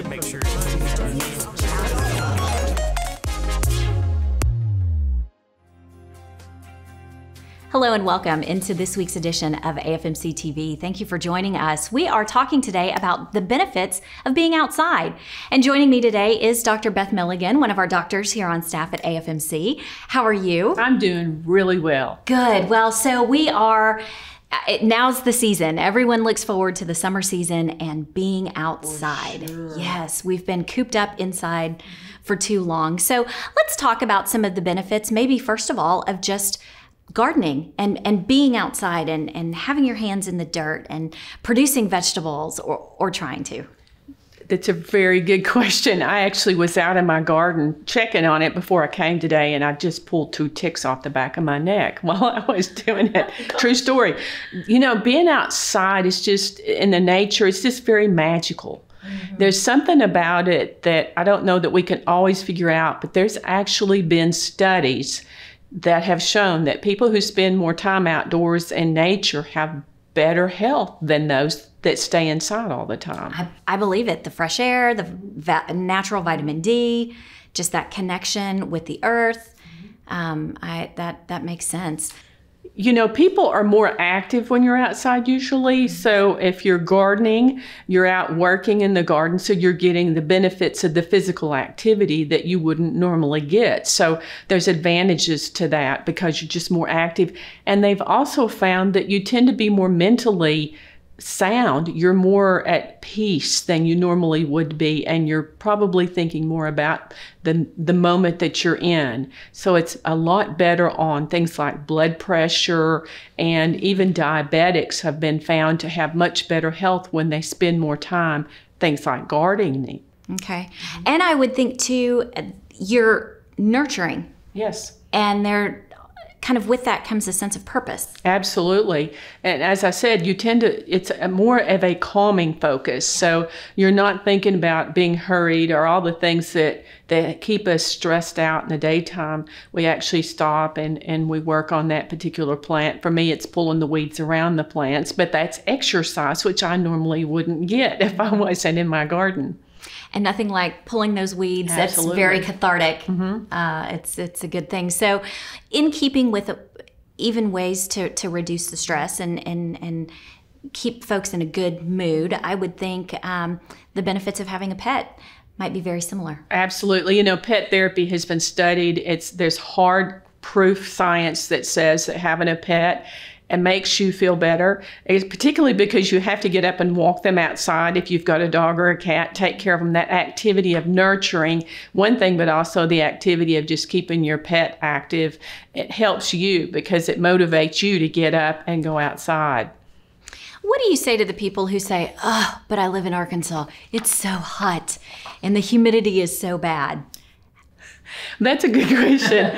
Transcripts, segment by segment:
to make sure. Hello and welcome into this week's edition of AFMC TV. Thank you for joining us. We are talking today about the benefits of being outside. And joining me today is Dr. Beth Milligan, one of our doctors here on staff at AFMC. How are you? I'm doing really well. Good. Well, so we are, now's the season. Everyone looks forward to the summer season and being outside. Sure. Yes, we've been cooped up inside for too long. So let's talk about some of the benefits, maybe first of all, of just gardening and being outside and having your hands in the dirt and producing vegetables or trying to. That's a very good question. I actually was out in my garden checking on it before I came today, and I just pulled 2 ticks off the back of my neck while I was doing it. True story. You know, being outside is just, in the nature, it's just very magical. Mm-hmm. There's something about it that I don't know that we can always figure out, but there's actually been studies that have shown that people who spend more time outdoors in nature have better health than those that stay inside all the time. I believe it. The fresh air, the natural vitamin D, just that connection with the earth. That makes sense. You know, people are more active when you're outside usually. So if you're gardening, you're out working in the garden, so you're getting the benefits of the physical activity that you wouldn't normally get. So there's advantages to that because you're just more active. And they've also found that you tend to be more mentally sound. You're more at peace than you normally would be, and you're probably thinking more about the moment that you're in. So it's a lot better on things like blood pressure, and even diabetics have been found to have much better health when they spend more time things like gardening. Okay. And I would think too, you're nurturing. Yes. And they're kind of with that comes a sense of purpose. Absolutely. And as I said, it's more of a calming focus. So you're not thinking about being hurried or all the things that keep us stressed out in the daytime. We actually stop and we work on that particular plant. For me, it's pulling the weeds around the plants, but that's exercise, which I normally wouldn't get if I wasn't in my garden. And nothing like pulling those weeds. Absolutely. That's very cathartic. Mm-hmm. It's a good thing. So in keeping with even ways to reduce the stress and keep folks in a good mood, I would think the benefits of having a pet might be very similar. Absolutely. You know, pet therapy has been studied. There's hard proof science that says that having a pet and makes you feel better, it's particularly because you have to get up and walk them outside. If you've got a dog or a cat, take care of them. That activity of nurturing, one thing, but also the activity of just keeping your pet active, it helps you because it motivates you to get up and go outside. What do you say to the people who say, oh, but I live in Arkansas, it's so hot and the humidity is so bad? That's a good question.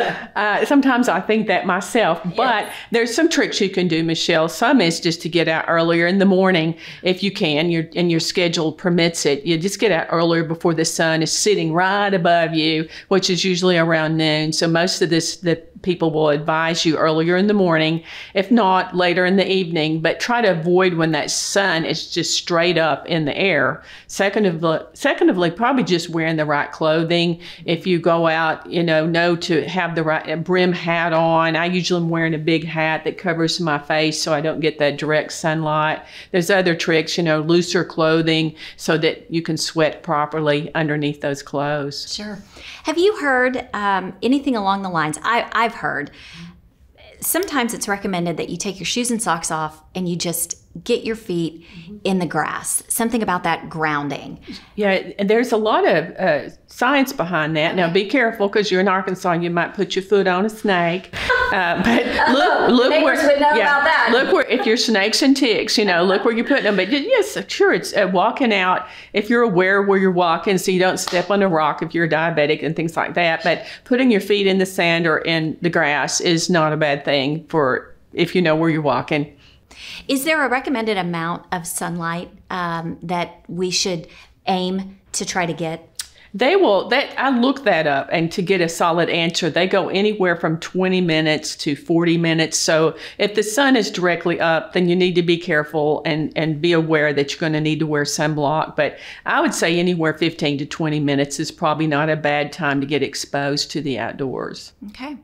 Sometimes I think that myself, but there's some tricks you can do, Michelle. Some is just to get out earlier in the morning if you can, and your schedule permits it. You just get out earlier before the sun is sitting right above you, which is usually around noon. So most of the people will advise you earlier in the morning, if not later in the evening, but try to avoid when that sun is just straight up in the air. Secondly, probably just wearing the right clothing. If you go out, know to have the right brim hat on. I usually am wearing a big hat that covers my face so I don't get that direct sunlight. There's other tricks, looser clothing so that you can sweat properly underneath those clothes. Sure. Have you heard anything along the lines? I've heard sometimes it's recommended that you take your shoes and socks off and you just get your feet in the grass. Something about that grounding. Yeah, there's a lot of science behind that. Now, be careful because you're in Arkansas. You might put your foot on a snake. But look neighbors where, would know about that. Look where, if you're snakes and ticks, look where you're putting them. But yes, sure, it's walking out. If you're aware where you're walking, so you don't step on a rock if you're diabetic and things like that. But putting your feet in the sand or in the grass is not a bad thing for if you know where you're walking. Is there a recommended amount of sunlight that we should aim to try to get? I looked that up, and to get a solid answer, they go anywhere from 20 minutes to 40 minutes. So if the sun is directly up, then you need to be careful and be aware that you're going to need to wear sunblock. But I would say anywhere 15 to 20 minutes is probably not a bad time to get exposed to the outdoors. Okay.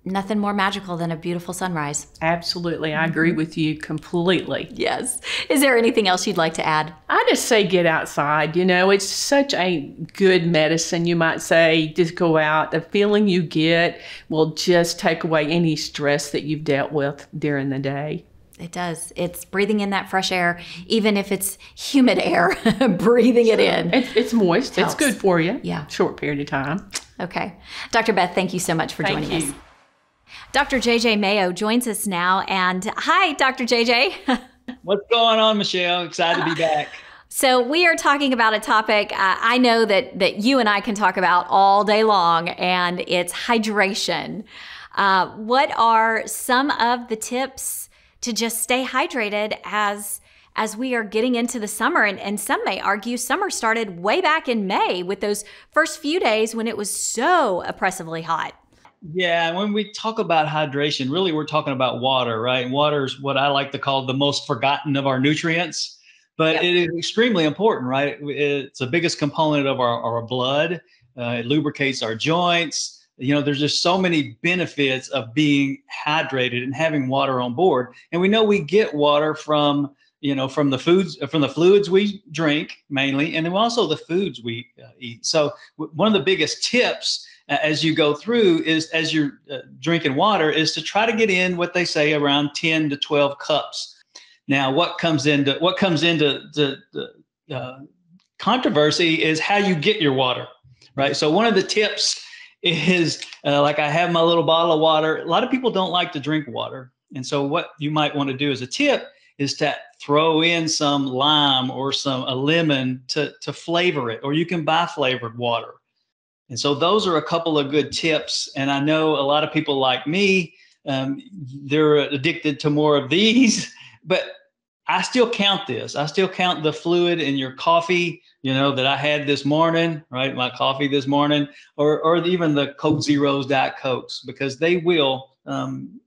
Nothing more magical than a beautiful sunrise. Absolutely. I agree with you completely. Yes. Is there anything else you'd like to add? I just say get outside. You know, it's such a good medicine, you might say. Just go out. The feeling you get will just take away any stress that you've dealt with during the day. It does. It's breathing in that fresh air, even if it's humid air, breathing it in. It's moist. Helps. It's good for you. Yeah. Short period of time. Okay. Dr. Beth, thank you so much for joining us. Dr. JJ Mayo joins us now. And hi, Dr. JJ. What's going on, Michelle? Excited to be back. So we are talking about a topic I know that you and I can talk about all day long, and it's hydration. What are some of the tips to just stay hydrated as we are getting into the summer? And some may argue summer started way back in May with those first few days when it was so oppressively hot. Yeah, when we talk about hydration, really we're talking about water, right? And water is what I like to call the most forgotten of our nutrients, but It is extremely important, right? It's the biggest component of our blood. It lubricates our joints. You know, there's just so many benefits of being hydrated and having water on board. And we know we get water from the fluids we drink mainly, and then also the foods we eat. So one of the biggest tips as you go through is, as you're drinking water, is to try to get in what they say around 10 to 12 cups. Now, what comes into controversy is how you get your water, right? So one of the tips is like I have my little bottle of water. A lot of people don't like to drink water. And so what you might want to do as a tip is to throw in some lime or a lemon to flavor it, or you can buy flavored water. And so those are a couple of good tips. And I know a lot of people like me, they're addicted to more of these, but I still count this. I still count the fluid in your coffee, you know, that I had this morning, right? My coffee this morning, or even the Coke Zeros, Diet Cokes, because they will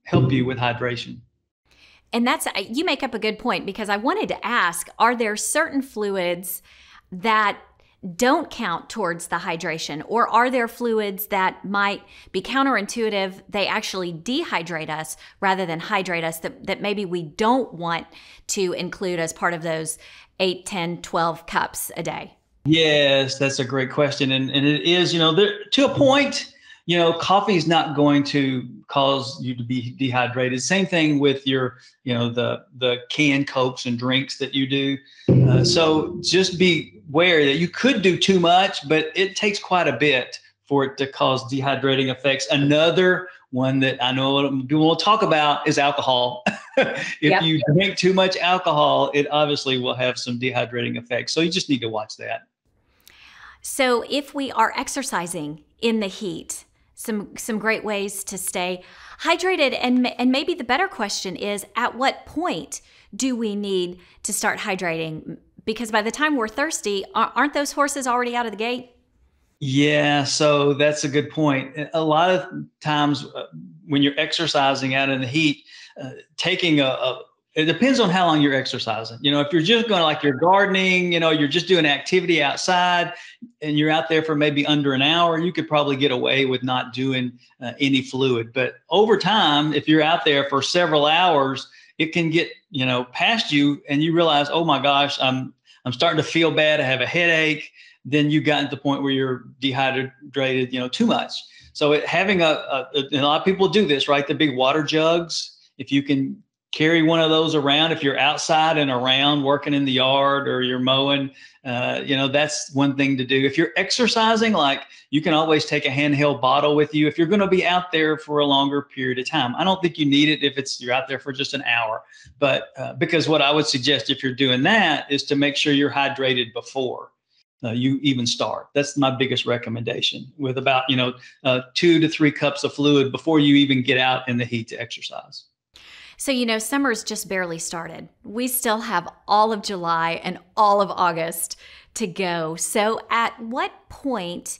help you with hydration. And you make up a good point, because I wanted to ask, are there certain fluids that don't count towards the hydration, or are there fluids that might be counterintuitive? They actually dehydrate us rather than hydrate us, that maybe we don't want to include as part of those 8, 10, 12 cups a day? Yes, that's a great question. And it is, you know, to a point, you know, coffee is not going to cause you to be dehydrated. Same thing with your, you know, the canned Cokes and drinks that you do. So just be aware that you could do too much, but it takes quite a bit for it to cause dehydrating effects. Another one that I know people will talk about is alcohol. If you drink too much alcohol, it obviously will have some dehydrating effects. So you just need to watch that. So if we are exercising in the heat, some great ways to stay hydrated. And maybe the better question is, at what point do we need to start hydrating? Because by the time we're thirsty, aren't those horses already out of the gate? Yeah, so that's a good point. A lot of times when you're exercising out in the heat, it depends on how long you're exercising. You know, if you're just going like you're gardening, you know, you're just doing activity outside and you're out there for maybe under an hour, you could probably get away with not doing any fluid. But over time, if you're out there for several hours, it can get, you know, past you and you realize, oh my gosh, I'm starting to feel bad. I have a headache. Then you got to the point where you're dehydrated, you know, too much. So having a lot of people do this, right? The big water jugs, if you can carry one of those around, if you're outside and around working in the yard or you're mowing, you know, that's one thing to do. If you're exercising, like you can always take a handheld bottle with you if you're going to be out there for a longer period of time. I don't think you need it if you're out there for just an hour, but because what I would suggest if you're doing that is to make sure you're hydrated before you even start. That's my biggest recommendation, with about, 2 to 3 cups of fluid before you even get out in the heat to exercise. So, summer's just barely started. We still have all of July and all of August to go. So at what point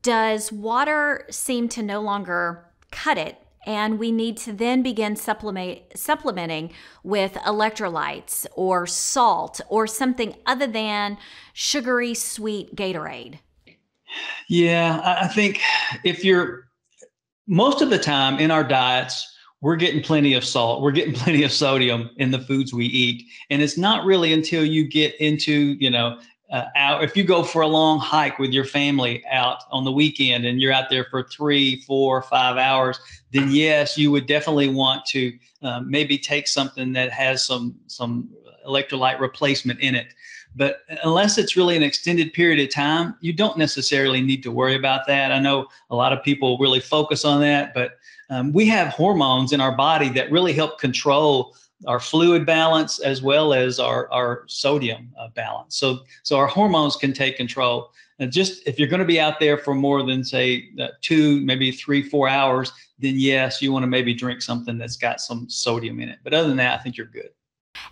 does water seem to no longer cut it, and we need to then begin supplementing with electrolytes or salt or something other than sugary sweet Gatorade? Yeah, I think most of the time in our diets, we're getting plenty of salt, we're getting plenty of sodium in the foods we eat. And it's not really until you get into, out, if you go for a long hike with your family out on the weekend and you're out there for 3, 4, 5 hours, then yes, you would definitely want to maybe take something that has some electrolyte replacement in it. But unless it's really an extended period of time, you don't necessarily need to worry about that. I know a lot of people really focus on that, but we have hormones in our body that really help control our fluid balance as well as our sodium balance. So our hormones can take control. And just if you're going to be out there for more than, say, 2, maybe 3, 4 hours, then yes, you want to maybe drink something that's got some sodium in it. But other than that, I think you're good.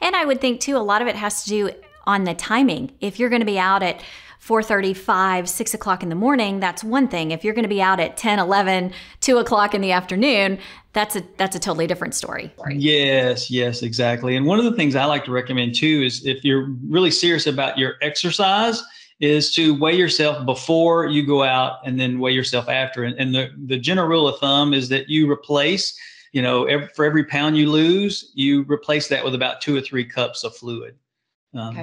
And I would think, too, a lot of it has to do on the timing. If you're going to be out at 4:35, 6 o'clock in the morning, that's one thing. If you're going to be out at 10, 11, 2 o'clock in the afternoon, that's a totally different story. Yes, exactly. And one of the things I like to recommend too is if you're really serious about your exercise, is to weigh yourself before you go out and then weigh yourself after. And the general rule of thumb is that you replace, for every pound you lose, you replace that with about 2 or 3 cups of fluid.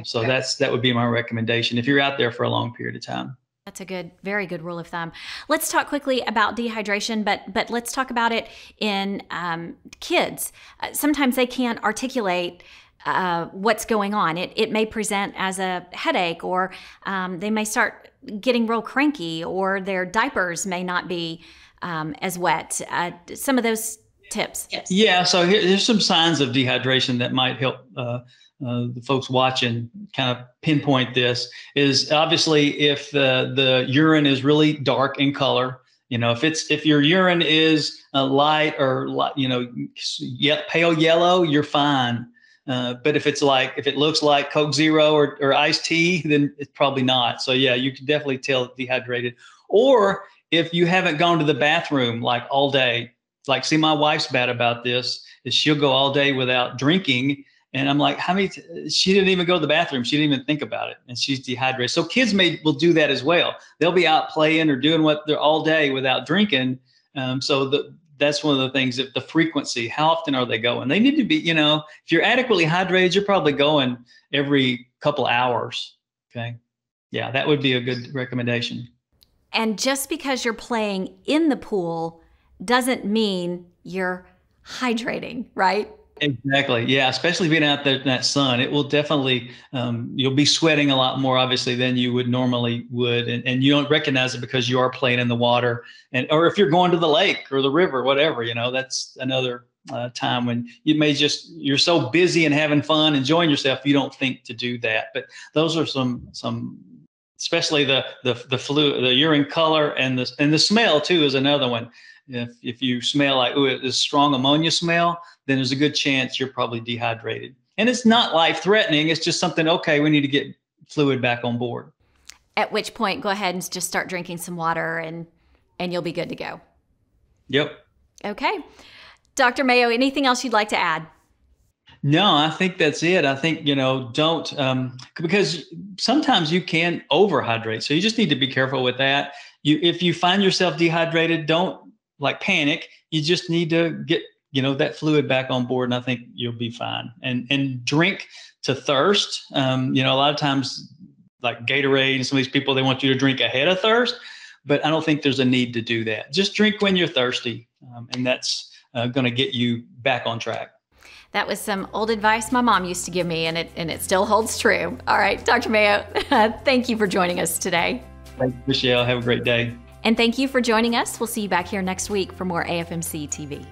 So that would be my recommendation if you're out there for a long period of time. That's a very good rule of thumb. Let's talk quickly about dehydration, but let's talk about it in kids. Sometimes they can't articulate what's going on. It may present as a headache, or they may start getting real cranky, or their diapers may not be as wet. Some of those tips. Yeah, so here's some signs of dehydration that might help the folks watching kind of pinpoint this. Is obviously if the urine is really dark in color. If your urine is light or pale yellow, you're fine. But if it looks like Coke Zero or iced tea, then it's probably not. So yeah, you can definitely tell it's dehydrated. Or if you haven't gone to the bathroom like all day, like, see, my wife's bad about this, is she'll go all day without drinking. And I'm like, she didn't even go to the bathroom. She didn't even think about it. And she's dehydrated. So kids will do that as well. They'll be out playing or doing what they're all day without drinking. That's one of the things, the frequency, how often are they going? They need to be, if you're adequately hydrated, you're probably going every couple hours. Okay. Yeah, that would be a good recommendation. And just because you're playing in the pool doesn't mean you're hydrating, right? Exactly. Yeah. Especially being out there in that sun, it will definitely, you'll be sweating a lot more obviously than you would normally would. And you don't recognize it because you are playing in the water, or if you're going to the lake or the river, whatever, that's another time when you're so busy and having fun, enjoying yourself, you don't think to do that. But those are some, especially the fluid, the urine color, and the smell too is another one. If you smell like, it's a strong ammonia smell, then there's a good chance you're probably dehydrated. And it's not life-threatening. It's just something, okay, we need to get fluid back on board. At which point, go ahead and just start drinking some water and you'll be good to go. Yep. Okay. Dr. Mayo, anything else you'd like to add? No, I think that's it. I think, don't, because sometimes you can overhydrate. So you just need to be careful with that. If you find yourself dehydrated, don't panic. You just need to get, that fluid back on board, and I think you'll be fine. And drink to thirst. A lot of times, like Gatorade and some of these people, they want you to drink ahead of thirst, but I don't think there's a need to do that. Just drink when you're thirsty, and that's going to get you back on track. That was some old advice my mom used to give me, and it still holds true. All right, Dr. Mayo, thank you for joining us today. Thanks, Michelle. Have a great day. And thank you for joining us. We'll see you back here next week for more AFMC TV.